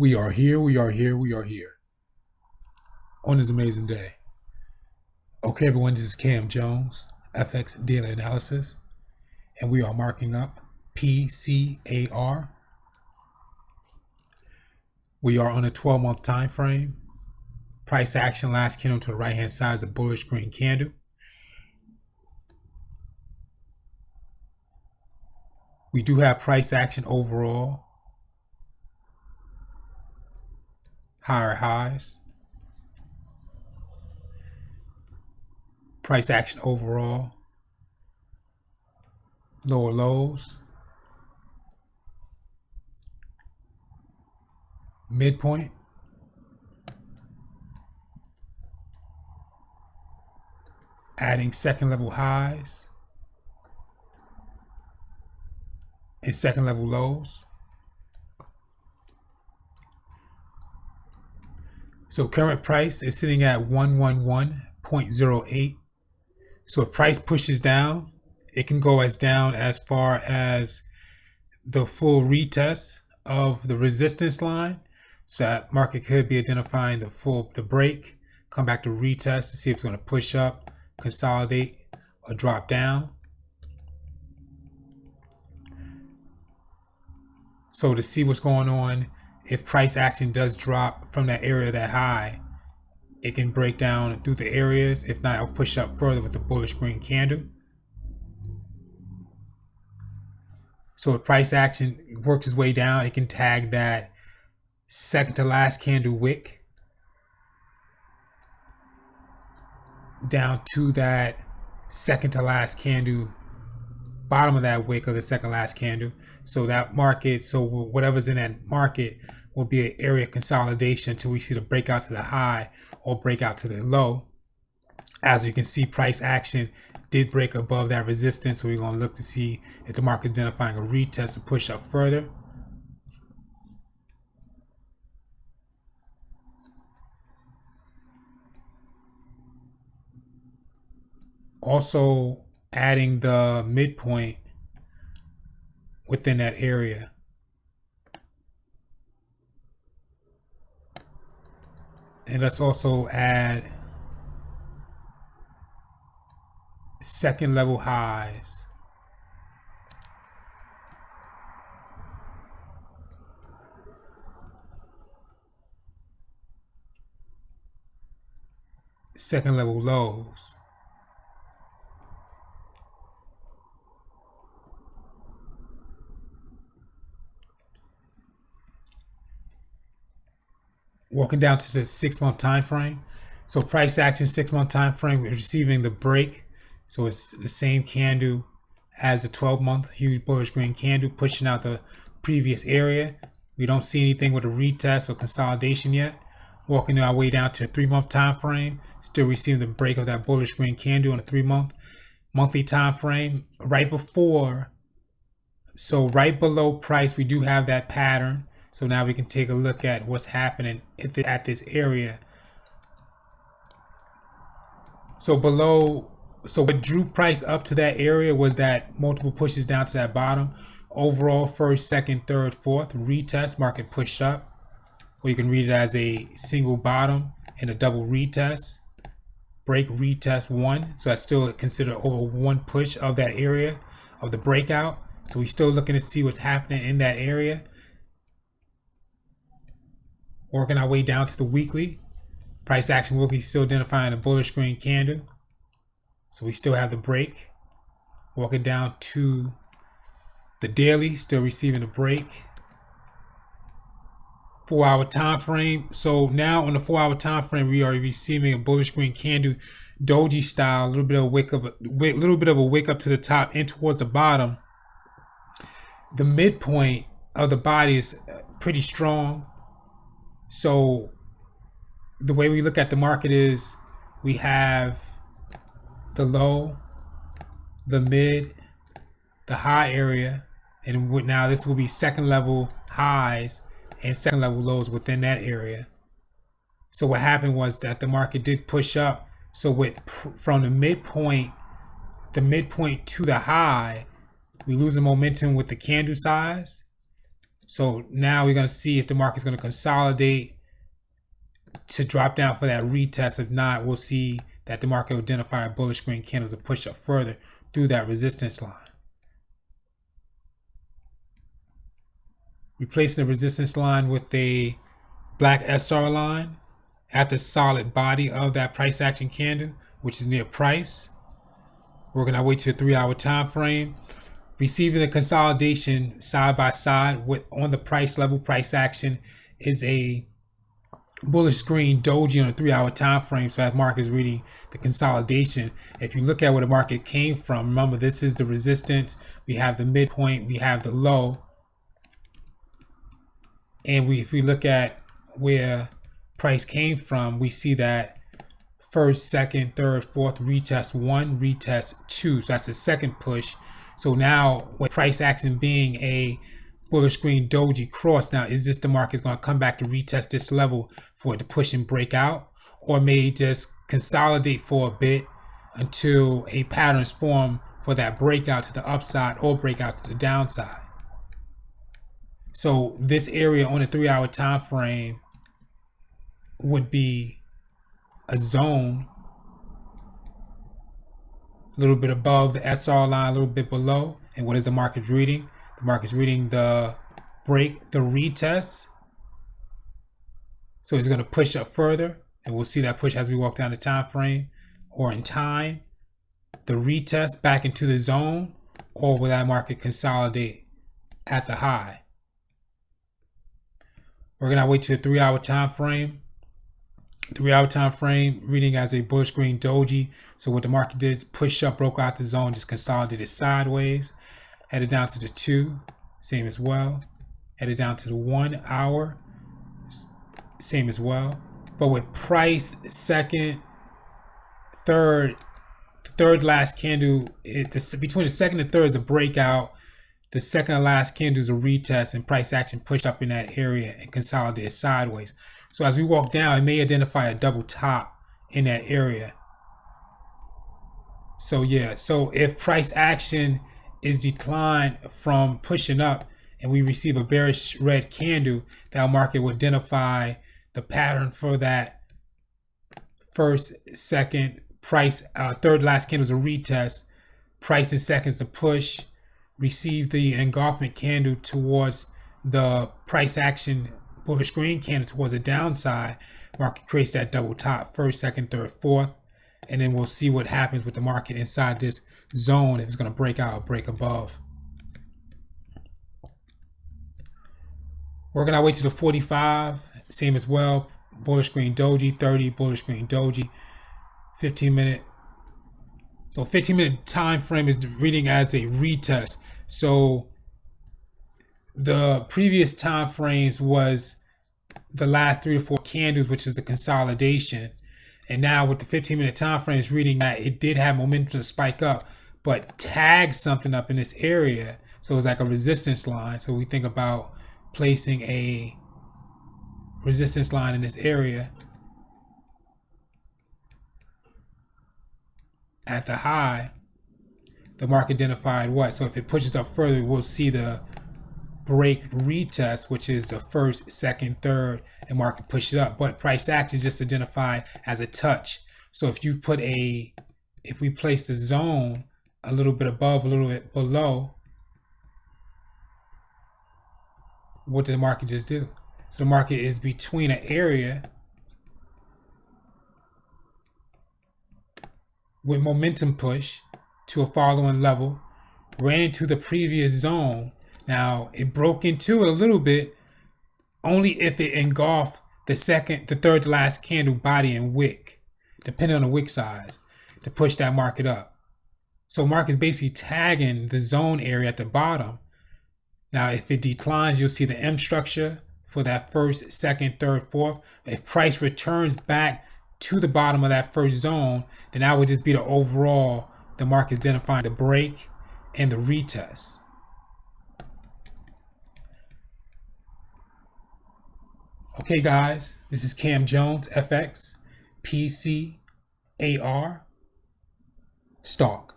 We are here, we are here, we are here on this amazing day. Okay, everyone, this is Cam Jones, FX Daily Analysis, and we are marking up PCAR. We are on a 12-month time frame. Price action, last candle to the right-hand side is a bullish green candle. We do have price action overall, higher highs. Price action overall, lower lows. Midpoint. Adding second level highs and second level lows. So current price is sitting at 111.08. So if price pushes down, it can go as down as far as the full retest of the resistance line. So that market could be identifying the break, come back to retest to see if it's going to push up, consolidate, or drop down. So to see what's going on, if price action does drop from that area, that high, it can break down through the areas. If not, it'll push up further with the bullish green candle. So if price action works its way down, it can tag that second to last candle wick down to that second to last candle, bottom of that wick of the second last candle. So that market, so whatever's in that market will be an area of consolidation until we see the breakout to the high or breakout to the low. As you can see, price action did break above that resistance, so we're going to look to see if the market is identifying a retest to push up further. Also adding the midpoint within that area. And let's also add second level highs. Second level lows. Walking down to the 6-month time frame. So price action 6-month time frame is receiving the break. So it's the same candle as the 12-month huge bullish green candle, pushing out the previous area. We don't see anything with a retest or consolidation yet. Walking our way down to a 3-month time frame, still receiving the break of that bullish green candle on a 3-month. Monthly time frame, right before, so right below price, we do have that pattern. So now we can take a look at what's happening at this area. So below, so what drew price up to that area was that multiple pushes down to that bottom. Overall, first, second, third, fourth, retest, market pushed up. Or you can read it as a single bottom and a double retest. Break, retest, one. So that's still considered over one push of that area of the breakout. So we're still looking to see what's happening in that area. Working our way down to the weekly. Price action weekly still identifying a bullish green candle. So we still have the break. Walking down to the daily, still receiving a break. 4-hour time frame. So now on the 4-hour time frame, we are receiving a bullish green candle, doji style, a little bit of a wick up to the top and towards the bottom. The midpoint of the body is pretty strong. So the way we look at the market is we have the low, the mid, the high area, and now this will be second level highs and second level lows within that area. So what happened was that the market did push up. So from the midpoint to the high, we losing momentum with the candle size. So now we're going to see if the market's going to consolidate to drop down for that retest. If not, we'll see that the market will identify a bullish green candles to push up further through that resistance line. Replacing the resistance line with a black SR line at the solid body of that price action candle, which is near price. We're going to wait to a 3-hour time frame. Receiving the consolidation side by side with on the price level, price action is a bullish green doji on a 3-hour time frame. So that market is reading the consolidation. If you look at where the market came from, remember this is the resistance. We have the midpoint, we have the low. And if we look at where price came from, we see that first, second, third, fourth, retest 1, retest 2. So that's the second push. So now with price action being a bullish green doji cross, now is this the market's going to come back to retest this level for it to push and break out, or may just consolidate for a bit until a pattern is formed for that breakout to the upside or breakout to the downside? So this area on a 3-hour time frame would be a zone a little bit above the SR line, a little bit below. And what is the market reading? The market's reading the break, the retest. So it's going to push up further, and we'll see that push as we walk down the time frame or in time. The retest back into the zone, or will that market consolidate at the high? We're going to wait to a 3-hour time frame. 3-hour time frame reading as a bullish green doji. So what the market did is push up, broke out the zone, just consolidated sideways. Headed down to the 2, same as well. Headed down to the 1 hour, same as well. But with price second, third, the third last candle, between the second and third is the breakout. The second and last candle is a retest, and price action pushed up in that area and consolidated sideways. So as we walk down, it may identify a double top in that area. So yeah, so if price action is declined from pushing up and we receive a bearish red candle, that market will identify the pattern for that first, second, price, third last candle is a retest, price in seconds to push, receive the engulfment candle towards the price action bullish green candle towards the downside. Market creates that double top, first, second, third, fourth, and then we'll see what happens with the market inside this zone, if it's going to break out or break above. Working our way to the 45, same as well, bullish green doji, 30 bullish green doji, 15-minute. So 15-minute time frame is reading as a retest. So the previous time frames was the last 3 to 4 candles, which is a consolidation. And now with the 15-minute time frame, it's reading that it did have momentum to spike up, but tagged something up in this area. So it's like a resistance line. So we think about placing a resistance line in this area at the high. The market identified what? So if it pushes up further, we'll see the break retest, which is the first, second, third, and market push it up. But price action just identified as a touch. So if you put if we place the zone a little bit above, a little bit below, what did the market just do? So the market is between an area with momentum push to a following level, ran into the previous zone. Now it broke into it a little bit, only if it engulfed the third to last candle body and wick, depending on the wick size, to push that market up. So market's basically tagging the zone area at the bottom. Now if it declines, you'll see the M structure for that first, second, third, fourth. If price returns back to the bottom of that first zone, then that would just be the overall, the market identifying the break and the retest. Okay guys, this is Cam Jones, FX, PCAR, Stock.